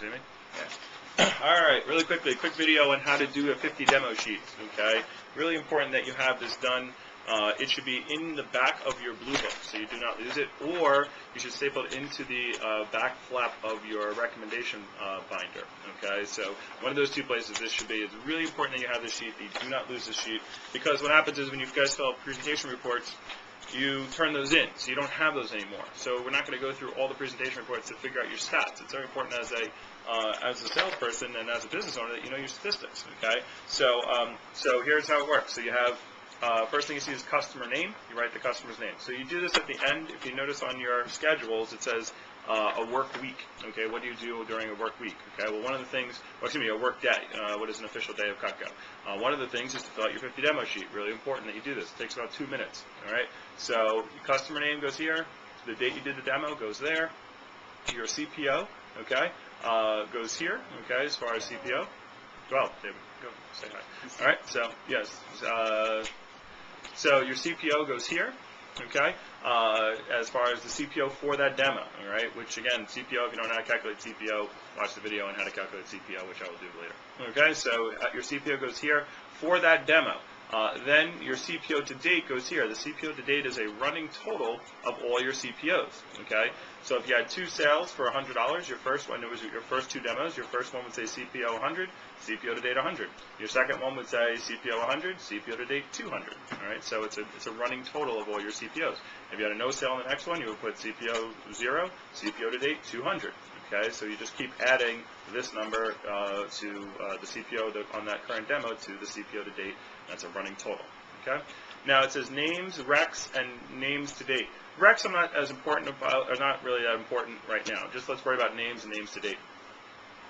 see me? Yeah. All right, really quickly, quick video on how to do a 50 demo sheet, okay? Really important that you have this done. It should be in the back of your blue book, so you do not lose it, or you should staple it into the back flap of your recommendation binder, okay? So one of those two places this should be. It's really important that you have this sheet, that you do not lose this sheet, because what happens is when you guys fill out presentation reports, you turn those in, so you don't have those anymore. So we're not going to go through all the presentation reports to figure out your stats. It's very important as a salesperson and as a business owner that you know your statistics. Okay, so here's how it works. So you have first thing you see is customer name. You write the customer's name. So you do this at the end. If you notice on your schedules, it says a work week. Okay, what do you do during a work week? Okay, well one of the things, a work day. What is an official day of Cutco? One of the things is to fill out your 50 demo sheet. Really important that you do this. It takes about 2 minutes. All right. So your customer name goes here. The date you did the demo goes there. Your CPO, okay, goes here. Okay, as far as CPO. Well, David, go say hi. All right. So yes. So your CPO goes here. Okay, as far as the CPO for that demo, all right, which again, CPO, if you don't know how to calculate CPO, watch the video on how to calculate CPO, which I will do later. Okay, so your CPO goes here for that demo. Then your CPO to date goes here. The CPO to date is a running total of all your CPOs. Okay, so if you had 2 sales for $100, your first one, it was your first 2 demos. Your first one would say CPO 100, CPO to date 100. Your second one would say CPO 100, CPO to date 200. All right, so it's a running total of all your CPOs. If you had a no sale in the next one, you would put CPO 0, CPO to date 200. Okay, so you just keep adding this number to the CPO on that current demo to the CPO to date. That's a running total. Okay. Now it says names, recs, and names to date. Recs are not as important about, are not really that important right now. Just let's worry about names and names to date.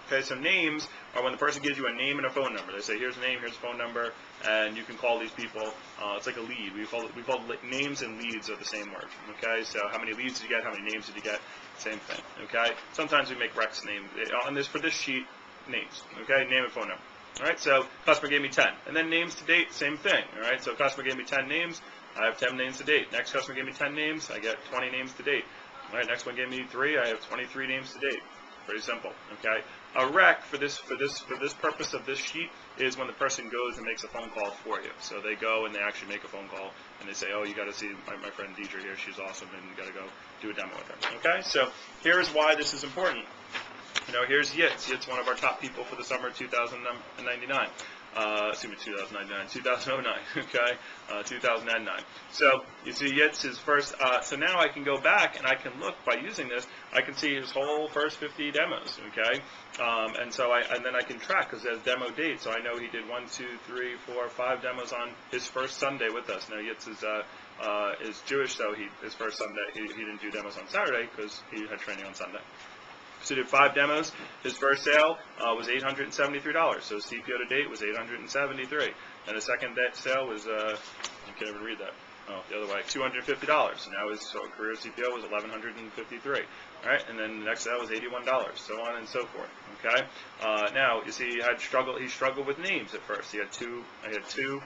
Okay, so names are when the person gives you a name and a phone number. They say, here's a name, here's a phone number, and you can call these people. It's like a lead. We call names and leads are the same word. Okay, so how many leads did you get? How many names did you get? Same thing. Okay, sometimes we make recs name on this for this sheet names. Okay, name and phone number. All right, so customer gave me 10, and then names to date, same thing. All right, so customer gave me 10 names, I have 10 names to date. Next customer gave me 10 names, I get 20 names to date. All right, next one gave me 3, I have 23 names to date. Pretty simple. Okay, a rec for this purpose of this sheet is when the person goes and makes a phone call for you. So they go and they actually make a phone call and they say, oh, you got to see my friend Deidre here, she's awesome, and you got to go do a demo with her. Okay, so here's why this is important. You know, here's Yitz. Yitz, one of our top people for the summer of 2009. 2009, okay, 2009. So you see Yitz is first, so now I can go back and I can look by using this, I can see his whole first 50 demos, okay, and then I can track because there's demo date, so I know he did 1, 2, 3, 4, 5 demos on his first Sunday with us. Now Yitz is Jewish, so his first Sunday, he didn't do demos on Saturday because he had training on Sunday. So he did 5 demos. His first sale was $873. So his CPO to date was $873. And the second sale was, I can't even read that. Oh, the other way, $250. So now his career CPO was $1,153. All right, and then the next sale was $81. So on and so forth. Okay. Now you see, he struggled with names at first. He had 2. I had 2.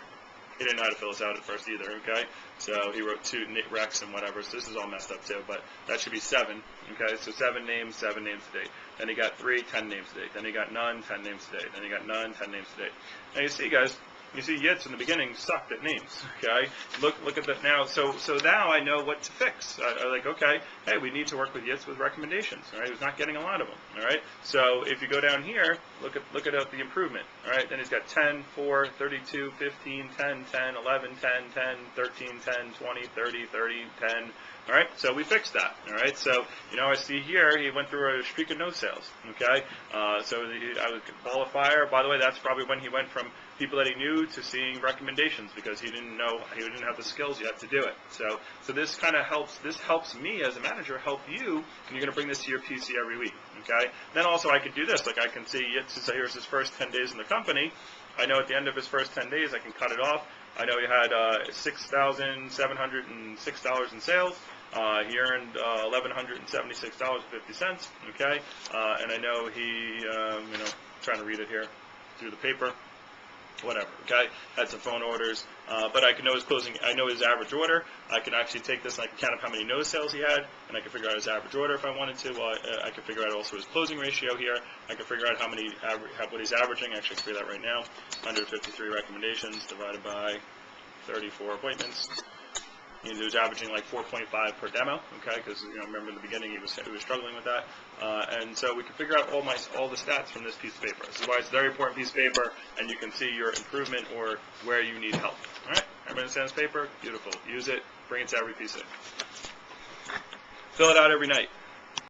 He didn't know how to fill this out at first either, okay? So he wrote 2 recs and whatever, so this is all messed up too, but that should be 7, okay? So 7 names to date. Then he got 3, 10 names to date. Then he got none, 10 names to date. Then he got none, 10 names to date. Now you see, guys, Yitz in the beginning sucked at names, okay? Look at that now. So now I know what to fix. I like, okay, hey, we need to work with Yitz with recommendations, all right? He's not getting a lot of them, all right? So if you go down here, look at the improvement, all right? Then he's got 10, 4, 32, 15, 10, 10, 11, 10, 10, 13, 10, 20, 30, 30, 10, all right? So we fixed that, all right? So, I see here he went through a streak of no sales, okay? I was a ball of fire. By the way, that's probably when he went from people that he knew to seeing recommendations because he didn't have the skills yet to do it. So this kind of helps me as a manager help you, and you're going to bring this to your PC every week, okay? Then also I could do this, like I can see here's his first 10 days in the company. I know at the end of his first 10 days I can cut it off. I know he had $6,706 in sales. He earned $1,176.50, okay? And I know he, trying to read it here through the paper. whatever, okay? Had some phone orders, but I can know his closing, I know his average order. I can actually take this and I can count up how many no sales he had, and I can figure out his average order if I wanted to. I can figure out also his closing ratio here. I can figure out what he's averaging. Actually, I can figure that right now. 153 recommendations divided by 34 appointments. He was averaging like 4.5 per demo, okay? Because remember in the beginning he was struggling with that, and so we can figure out all the stats from this piece of paper. This is why it's a very important piece of paper, and you can see your improvement or where you need help. All right, everybody understand this paper? Beautiful. Use it. Bring it to every piece of it. Fill it out every night.